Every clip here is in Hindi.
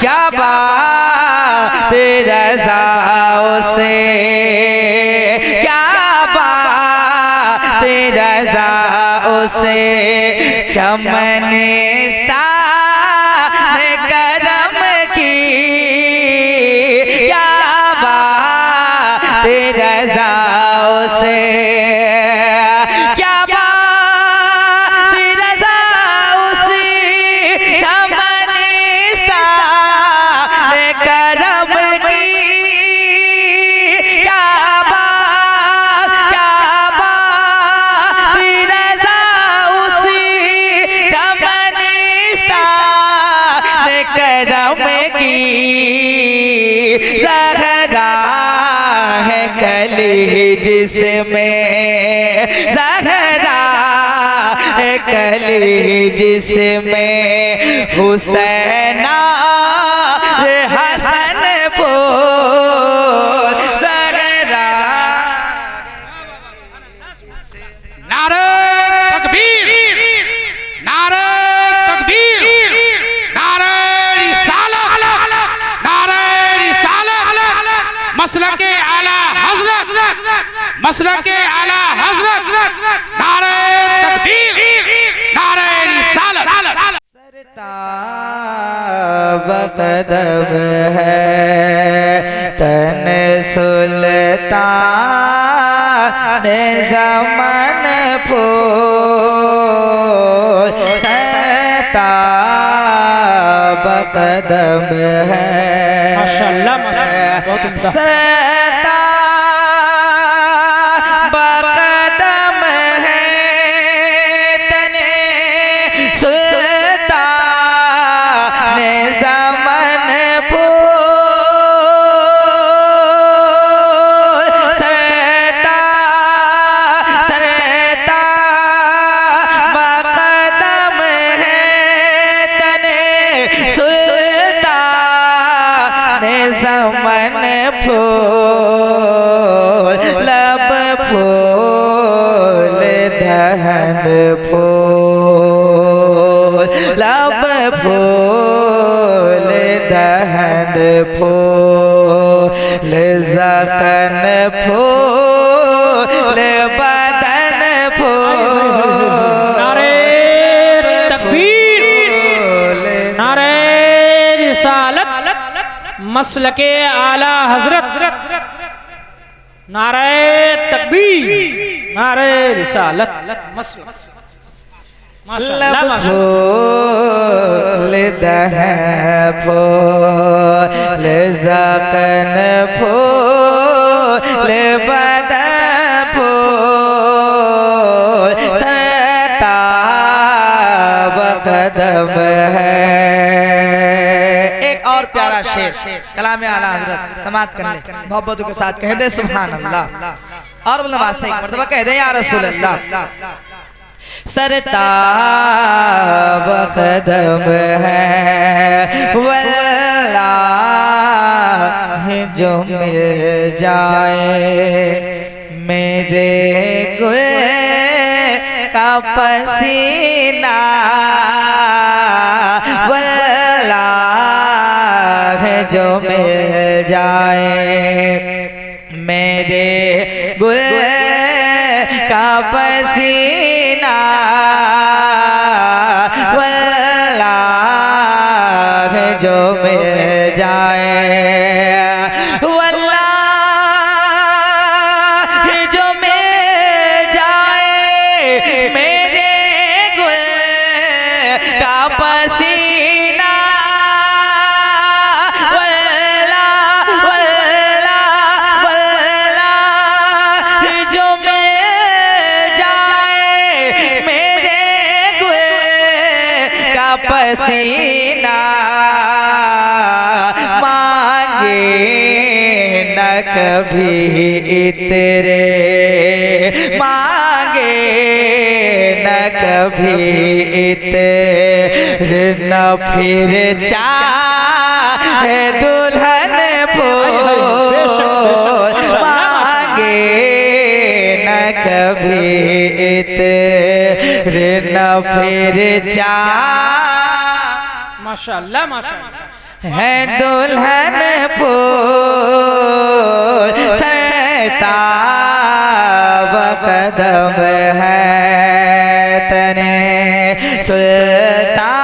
क्या बात रज़ाओं से, क्या बात रज़ाओं से, चमनिस्तान करम की, क्या बात रज़ाओं से, क्या बात रज़ाओं से, चमनिस्तान करम की, क्या बात रज़ाओं से, चमनिस्तान करम की। ज़हरा है कली जिसमें, ज़हरा है कली जिसमें, हुसैना हसन फूल। ज़हरा नारे तकबीर, नारे तकबीर, नारे रिसालत, नारे रिसालत, मसलके आला हज़रत, मसलके आला हज़रत, नारे तकबीर, नारे रिसालत। सरताब कदम है तन सुल्तान ज़मन फूल। सरताब कदम है, माशाअल्लाह माशाअल्लाह, बहुत उम्दा। सरताब कदम है तने सुल्तान ज़मन फूल। सरताब कदम है तने सुल्तान ज़मन फूल। लब फूल दहन फूल, लब फूल दहन फूल, ज़क़न फूल बदन फूल। नारे तकबीर, नारे रिसालत, मसलके आला हज़रत, नारे तकबीर, नारे रिसालत, मसलक। माशाअल्लाह लब माशाअल्लाह। फूल दहन फूल, ज़क़न फूल बदन फूल। सरताब कदम है। एक और प्यारा शेर कलाम आला हज़रत समात कर ले, मोहब्बत के साथ कह दे सुभान अल्लाह। और नवाज से एक मर्तबा कह दे या रसूल अल्लाह। सरताब कदम है वल्लाह जो मिल जाए मेरे गुल का पसीना, वल्लाह जो मिल जाए मेरे गुल का पसीना, वल्लाह जो मिल जाए, वल्लाह जो मिल जाए मेरे गुल का पसीना, वल्लाह वल्लाह वल्लाह जो मिल जाए मेरे गुल का पसीना, मांगे न कभी इतरे, मांगे न कभी इतरे, न फिर चाहे दुल्हन फूल, मांगे न कभी इतरे, न फिर चाहे। माशाअल्लाह माशाअल्लाह। है दुल्हन फूल सरताब कदम है तने सुल्तान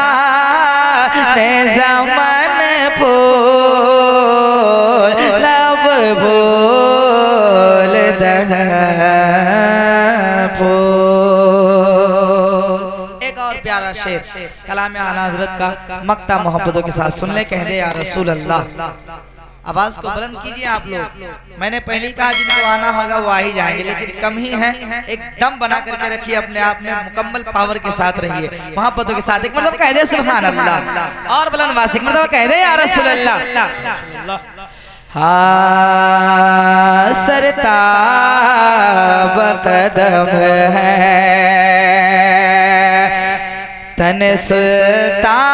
ज़मन फूल लब फूल फूल। एक और प्यारा शेर कलाम आला हज़रत का मक्ता मोहब्बतों के साथ सुन ले। कह दे या रसूल अल्लाह। आवाज को बुलंद कीजिए आप लोग। मैंने पहले ही कहा जिनको आना होगा वो आ ही जाएंगे, लेकिन कम ही हैं। एक दम बना करके रखिए अपने आप में, मुकम्मल पावर के साथ रहिए, मोहब्बतों के साथ। एक मतलब कह दे सुभान अल्लाह और बुलंद वासिक मतलब कह दे या रसूल अल्लाह। हाँ सरताब कदम है तन सुल्तान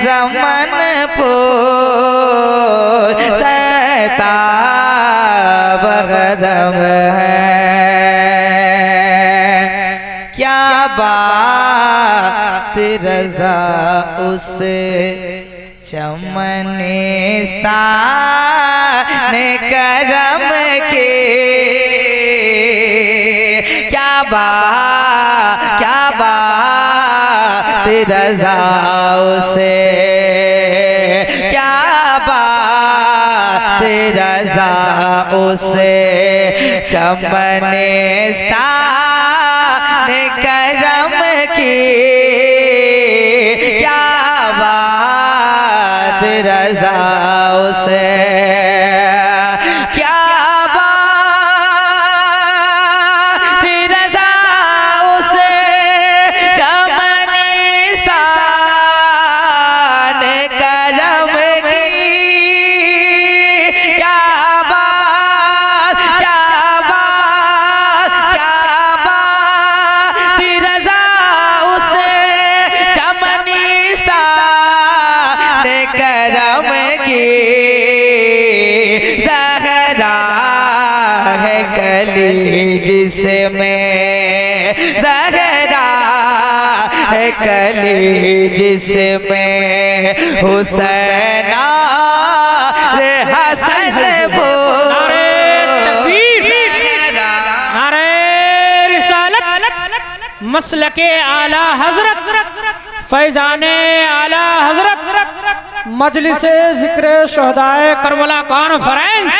ज़मन फूल सरताब कदम है। क्या बात रज़ा उस चमनिस्तान करम के, क्या बात रज़ा उसे, क्या बात रज़ा उसे चमनिस्तान करम की, क्या बात रज़ा उसे, क्या बात रज़ा उसे चमनिस्तान करम की, क्या बात रज़ा उसे चमनिस्तान करम की। ज़हरा है कली जिसमें, ज़हरा है कली जिसमें हुसैन रे हसन मसलके आला हजरत फैजाने आला हजरत मजलिसे जिक्र शहदाए करबला कॉन्फ्रेंस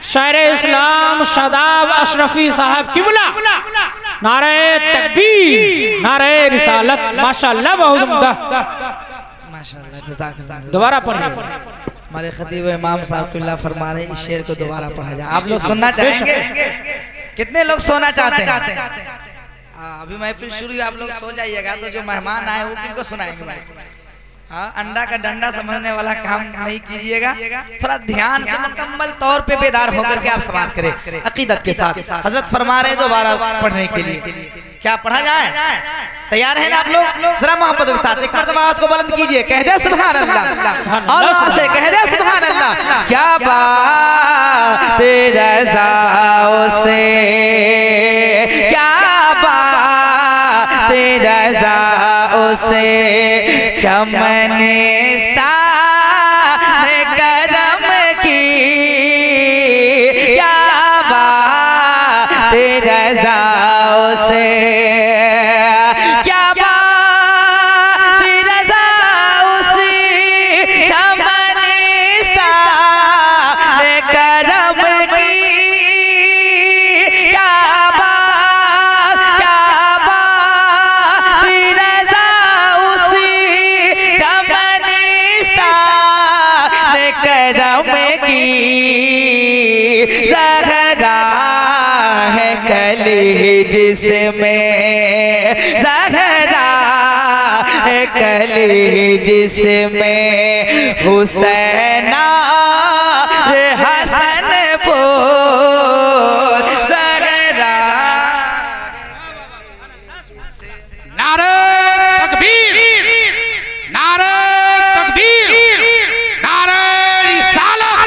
शायर इस्लाम शादाब अशरफी साहब किबला। नारे तकबीर, नारे रिसालत। माशाअल्लाह बहुत उम्दा। माशाअल्लाह जज़ाकल्लाह। दोबारा पढ़िए। हमारे खतीब इमाम साहब कुल्ला फरमा रहे इस शेर को दोबारा पढ़ा जाए। आप लोग सुनना चाहेंगे? कितने लोग सोना चाहते हैं? अभी महफिल शुरू, आप लोग सो जाइएगा तो जो मेहमान आए वो किनको सुनाएंगे? हाँ, अंडा का डंडा समझने वाला काम नहीं कीजिएगा। थोड़ा ध्यान से मुकम्मल तौर पे बेदार होकर के आप समाप्त करें अकीदत के साथ। हजरत फरमा रहे दोबारा पढ़ने के लिए। क्या पढ़ा जाए? तैयार है ना आप लोग? जरा मोहब्बत के साथ एक मर्तबा आवाज को बुलंद कीजिए। कह दे सुभान अल्लाह। और वहां से कह दे सुभान अल्लाह। क्या बात रज़ा उसे, क्या बात रज़ा उसे चमनिस्तान करम की, क्या बात रज़ा उसे, क्या बात रज़ा उसे चमनिस्तान करम की, क्या बात रज़ा उसे चमनिस्तान करम की। ज़हरा है कली जिसमें, ज़हरा है कली जिसमें हुसैन रे हसन फूल। ज़हरा नारे तकबीर, नारे तकबीर, नारे रिसालत,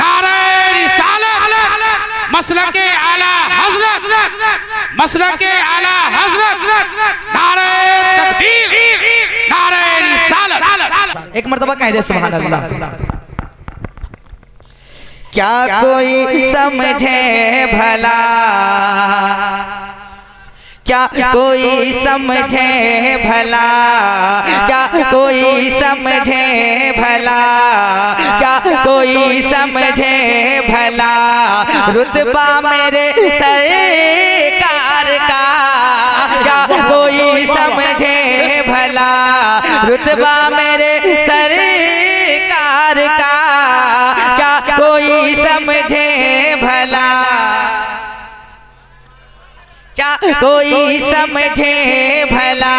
नारे रिसालत। मसलके आला हजरत, मसलके आला हजरत। नारे तकबीर, नारे रिसालत। एक मर्तबा कह दे सुभान अल्लाह। क्या कोई समझे भला, क्या कोई समझे भला, क्या कोई समझे भला, क्या कोई समझे भला, रुतबा मेरे सरकार का, क्या कोई समझे भला, रुतबा मेरे सरकार का, क्या कोई समझे भला, क्या कोई समझे भला,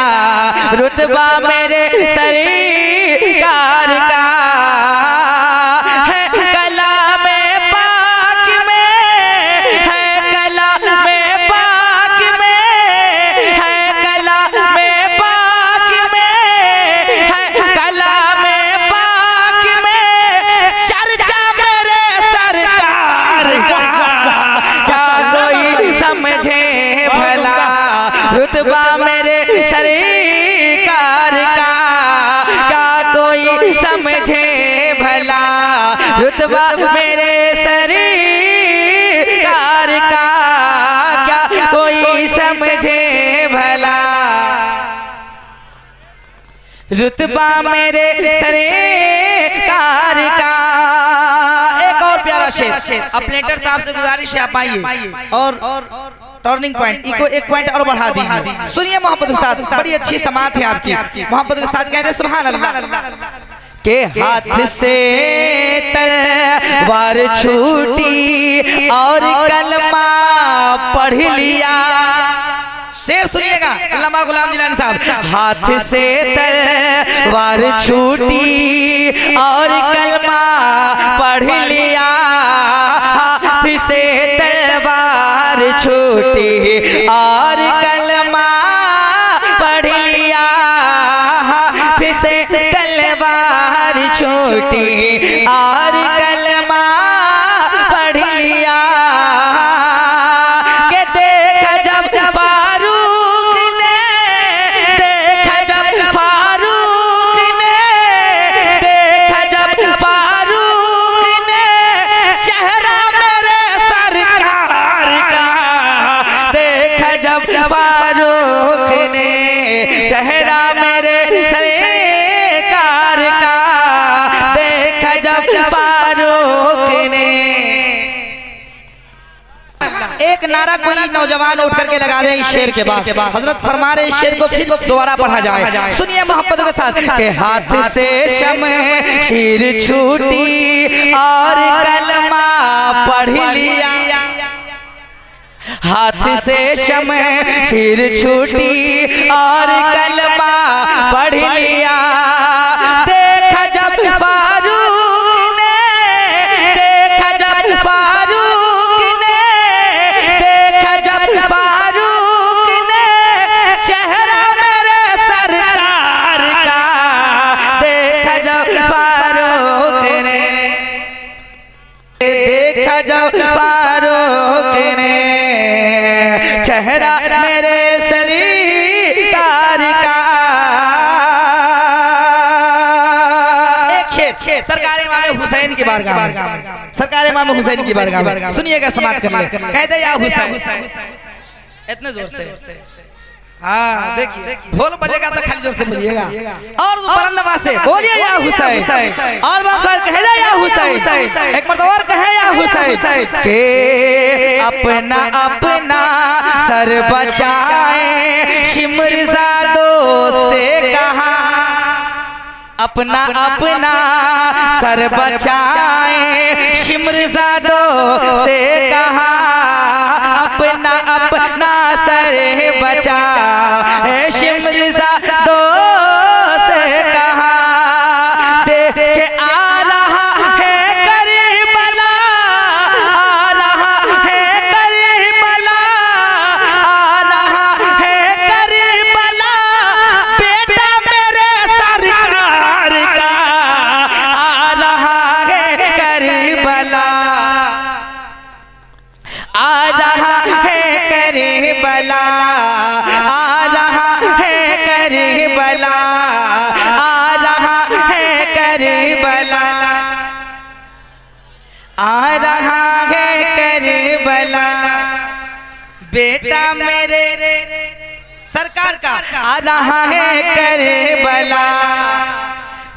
रुतबा मेरे सरकार का, है कलाम पाक में, है कलाम पाक में, है कलाम पाक में, है कलाम पाक में, चर्चा मेरे सरकार का, क्या कोई समझे भला, रुतबा मेरे सरकार का, क्या कोई समझे भला, रुतबा मेरे सरकार का, क्या कोई समझे भला, रुतबा मेरे सरकार का। एक और प्यारा शेर, अपलेटर साहब से गुजारिश है आप आइए और टर्निंग पॉइंट इको एक पॉइंट और बढ़ा दीजिए। सुनिए मोहब्बत के साथ, बड़ी अच्छी समात है आपकी, मोहब्बत के साथ कहते हैं सुभान अल्लाह। के हाथ से तलवार छूटी और कलमा पढ़ लिया। शेर सुनिएगा अल्लामा गुलाम जिलानी साहब। हाथ से तलवार छूटी और कलमा पढ़ लिया, हाथ से तलवार छूटी और कलमा पढ़ लिया, हाथ से तलवार छूटी और कलमा पढ़ लिया। के देखा जब फारूक ने, देखा जब फारूक ने, देखा जब फारूक ने चेहरा मेरे सरकार का, देखा जब फारूक ने चेहरा मेरे सरकार का, देखा जब फारूक ने। एक नारा कोई नौजवान उठ करके लगा दे इस शेर के बाद। हजरत फरमा रहे इस शेर को फिर दोबारा पढ़ा जाए। सुनिए मोहब्बत के साथ। के हाथ से शमशीर छूटी और कलमा पढ़ लिया, हाथ से शमशीर छूटी और कलमा पढ़ लिया। देखा जब फारूक ने, देखा जब फारूक ने, देखा जब फारूक ने चेहरा मेरे सरकार का, देखा जब फारूक ने, देखा जब फारूक ने चेहरा मेरे सरकार का। एक शेर सरकार इमाम हुसैन की बारगाह में, सरकार इमाम हुसैन की बारगाह में सुनिएगा, समाप्त कर ले। कहते या हुसैन, इतने जोर से, हाँ देखिए ढोल बजेगा तो खाली जोर से बोलिएगा, और बुलंद आवाज से बोलिए या हुसैन, और बाप साहब कहे या हुसैन, एक मर्तबा और कहे या हुसैन। के अपना अपना सर बचाए शिमरजादों से कहा, अपना अपना सर बचाए शिमरजादों से कहा, अपना अपना सर बचा शिमरजादों से कहा। देख के आ रहा है करबला, आ रहा है करबला, आ रहा है करबला, बेटा मेरे सरकार का, आ रहा है करबला, आ रहा है करबला, आ रहा है करबला। करबला, आ रहा है करबला, बेटा मेरे सरकार का आ रहा है करबला,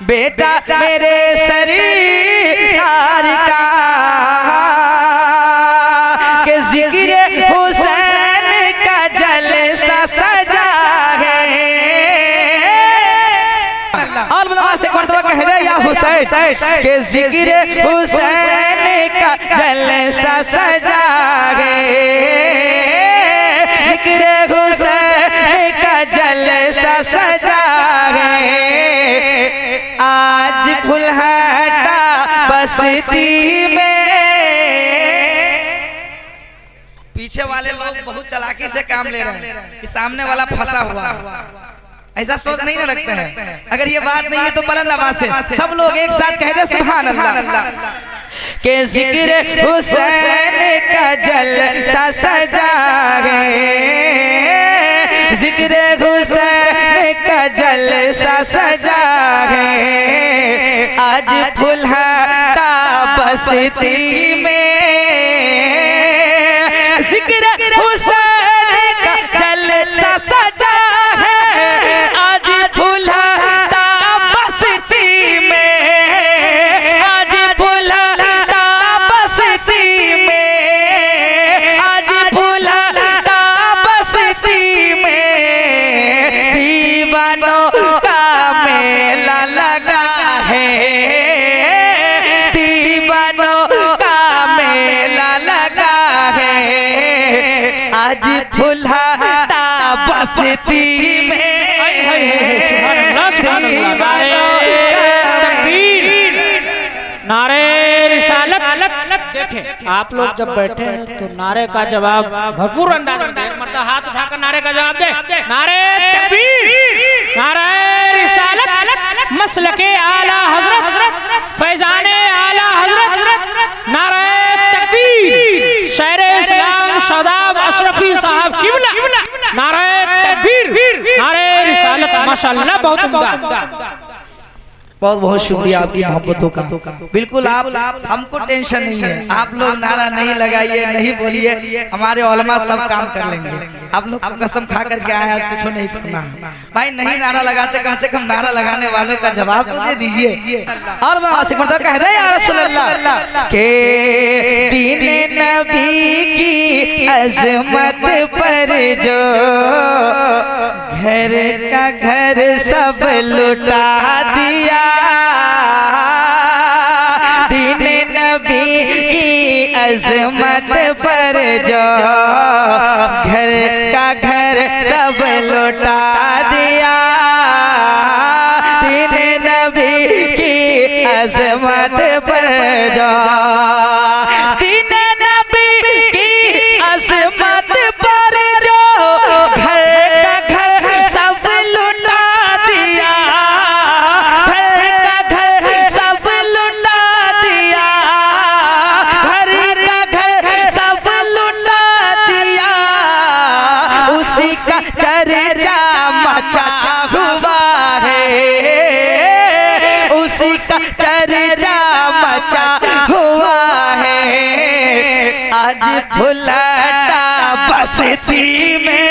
बेटा मेरे सरकार का, के जिक्र हुसैन का जलसा सजा है। और से मर्तबा कह दे या हुसैन, के जिक्र हुसैन का जलसा सजा है, जिक्र हुसैन का जलसा सजा है। आज फुलहटा बस्ती में, पीछे वाले लोग बहुत चालाकी से काम ले रहे हैं कि सामने वाला फंसा हुआ, ऐसा सोच नहीं ना रखते हैं। अगर ये बात नहीं है तो बुलंद आवाज से सब लोग एक साथ कह दे सुभान अल्लाह, के जिक्र हुसैन का जलसा सजा है, जिक्र हुसैन का जलसा सजा है। आज फुलहटा बस्ती में जिक्र हुसैन का जलसा सजा है, आज फुलहटा बस्ती में, आज फुलहटा बस्ती में, आज फुलहटा बस्ती में, दीवानों का मेला लगा है, दीवानों का मेला लगा है। आज फुलहटा बस्ती में, नारे रिसालत। देखें आप लोग जब बैठे हैं तो नारे का जवाब भरपूर अंदाज में दें। मतलब हाथ उठाकर नारे का जवाब दे। नारे तकबीर, नारे रिसालत, मसलके आला हजरत, फैजाने आला हजरत, नारे तकबीर, शेर इस्लाम शादाब अशरफी साहब किबला, नारे तकबीर, नारे रिसालत। माशाअल्लाह बहुत उम्दा। बहुत बहुत शुक्रिया आपकी मोहब्बतों का। बिल्कुल आप हमको टेंशन नहीं है, आप लोग नारा नहीं लगाइए, नहीं बोलिए, हमारे उलमा सब काम कर लेंगे। आप लोग को कसम खा करके आए हैं, कुछ नहीं करना भाई। नहीं नारा लगाते कम से कम नारा लगाने वालों का जवाब तो दे दीजिए। और कह दे या रसूल अल्लाह के दीन नबी की अजमत पर जो घर का घर सब लुटा दिया, दीन नबी की अजमत पर जो घर का घर सब लुटा दिया, दीन नबी की अजमत पर जो, दीन नबी की अजमत पर जो घर का घर सब लुटा दिया, घर का घर सब लुटा दिया, घर का घर सब लुटा दिया, उसी का चर्चा मचा हुआ है, उसी का चर्चा मचा हुआ है। आज फुलहटा बस्ती में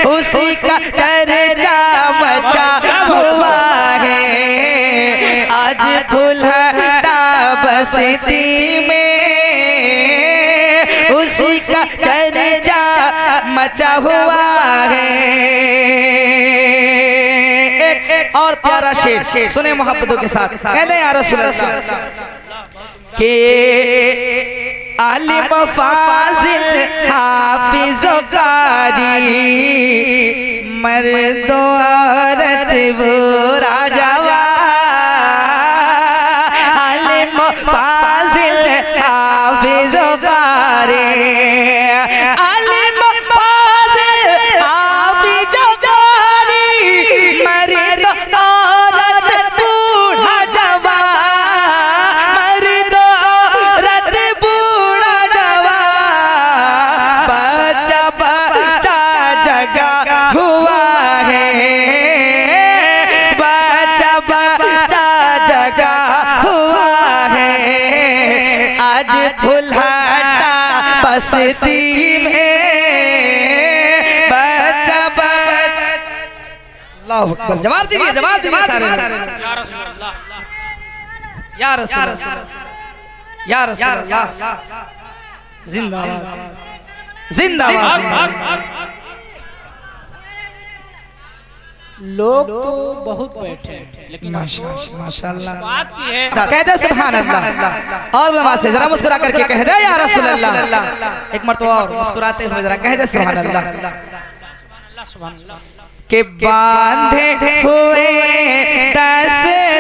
उसी का चर्चा मचा हुआ है। आज फुलहटा बस्ती में उसी का चर्चा मचा हुआ है। एक और प्यारा शेर सुने मोहब्बतों के साथ, कहते हैं या रसूल अल्लाह के आलिम फाजिल हाफिज कारी, मर्द औरत वो राजावा, आलिम फाजिल हाफिज कारी, आलिम फाजिल हाफिज कारी, मर्द औरत बूढ़ा जवान, मर्द औरत बूढ़ा जवान, बच्चा बच्चा जगा हुआ है, बच्चा बच्चा मस्ती में बच्चा अल्लाहु अकबर। जवाब दीजिए सारे लोग। या रसूल अल्लाह, या रसूल अल्लाह, जिंदाबाद जिंदाबाद। लोग तो बहुत बैठे हैं, लेकिन माशाअल्लाह बात की है कह दे सुभान अल्लाह। और उलमा से जरा मुस्कुरा करके कह दे या रसूल अल्लाह। एक मरतबा और मुस्कुराते हुए जरा कह दे सुभान अल्लाह। के बांधे हुए दस्तारे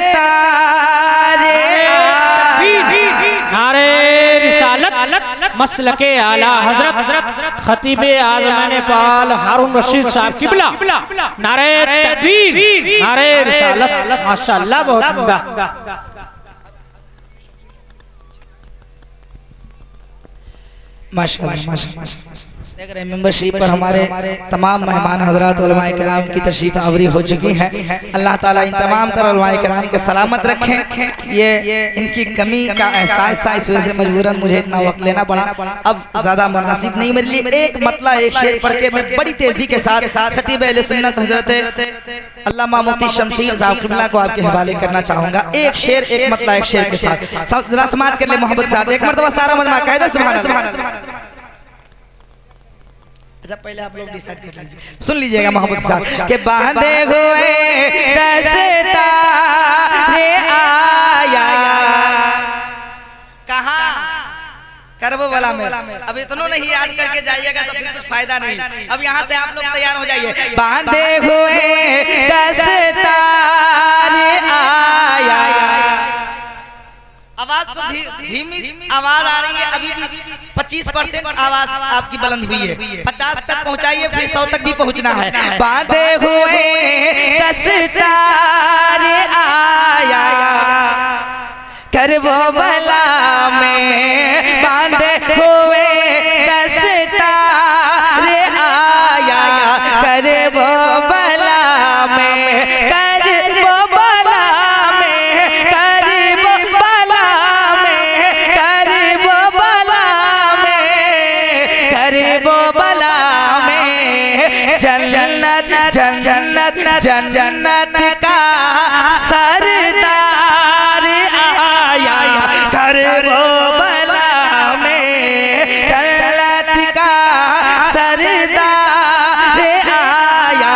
नारे रिसालत मसलके आला हजरत खतीबे आज़म पाल हारून रशीद साहब किबला। नारे तकबीर, नारे रिसालत, माशाअल्लाह बहुत उम्दा। माशाअल्लाह माशाअल्लाह। देख रहे मेंबरशिप पर हमारे तमाम मेहमान हजरात उलमाए किराम की तशरीफ आवरी हो चुकी है। अल्लाह ताला इन तमाम तर उलमाए किराम को सलामत रखें। ये इनकी कमी का एहसास था, इस वजह से मजबूरन मुझे इतना वक्त लेना पड़ा। अब ज्यादा मुनासिब नहीं मेरे लिए। एक मतला एक शेर पढ़ के मैं बड़ी तेजी के साथ खतीब अहले सुन्नत हजरत अल्लामा मुफ्ती शमशीर साहब किबला को आपके हवाले करना चाहूंगा। एक शेर एक मतला एक शेर के साथ जरा समात कर ले मोहब्बत साहब। एक मरतबा सारा मजमा कह दे सुभान अल्लाह। अच्छा पहले आप लोग डिसाइड कर लीजिए, सुन लीजिएगा मोहम्मद साहब के बांधे हुए दस्तारे आया कहाँ करबो वाला में। अब इतना नहीं याद करके जाइएगा तो फिर कुछ फायदा नहीं। अब यहाँ से आप लोग तैयार हो जाइए। बांधे हुए दस्तारे आया, आवाज को धीमी आवाज आ रही है। अभी भी 25% आवाज आपकी बुलंद हुई है। 50 तक पहुंचाइए, फिर 100 तक भी पहुंचना है। बांधे हुए दस्तारे आया करबो भला में, बांधे हुए दस्तारे आया करबो भला में, करबो भला में, करबो भला में, करबो भला में, करबो भला में। जन्नत जन्नत जन्नत का सरदार आया करबो भला में, जन्नत का सरदार आया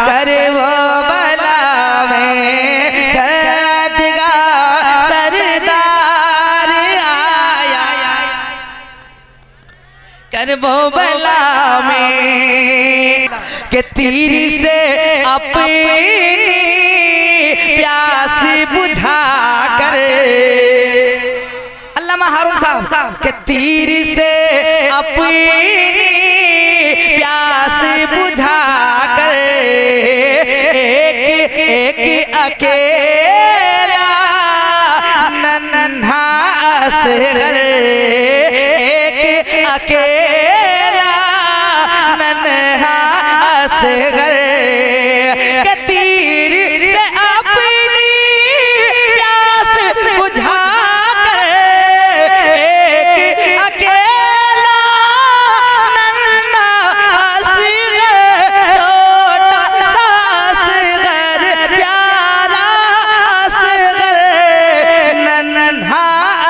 करबो भला में, जन्नत का सरदार आया करबो भला में। के तीर से अपनी प्यास बुझा कर, अल्लामा हारून साहब के तीर से अपनी प्यास बुझा कर, एक एक अकेला नन्हा असगर, एक अकेला नन्हा असगर के तीर से अपनी प्यास बुझा कर, एक अकेला नन्हा असगर, छोटा सा असगर, प्यारा असगर, नन्हा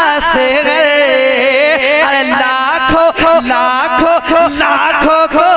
असगर। अरे लाखों लाखों लाखों को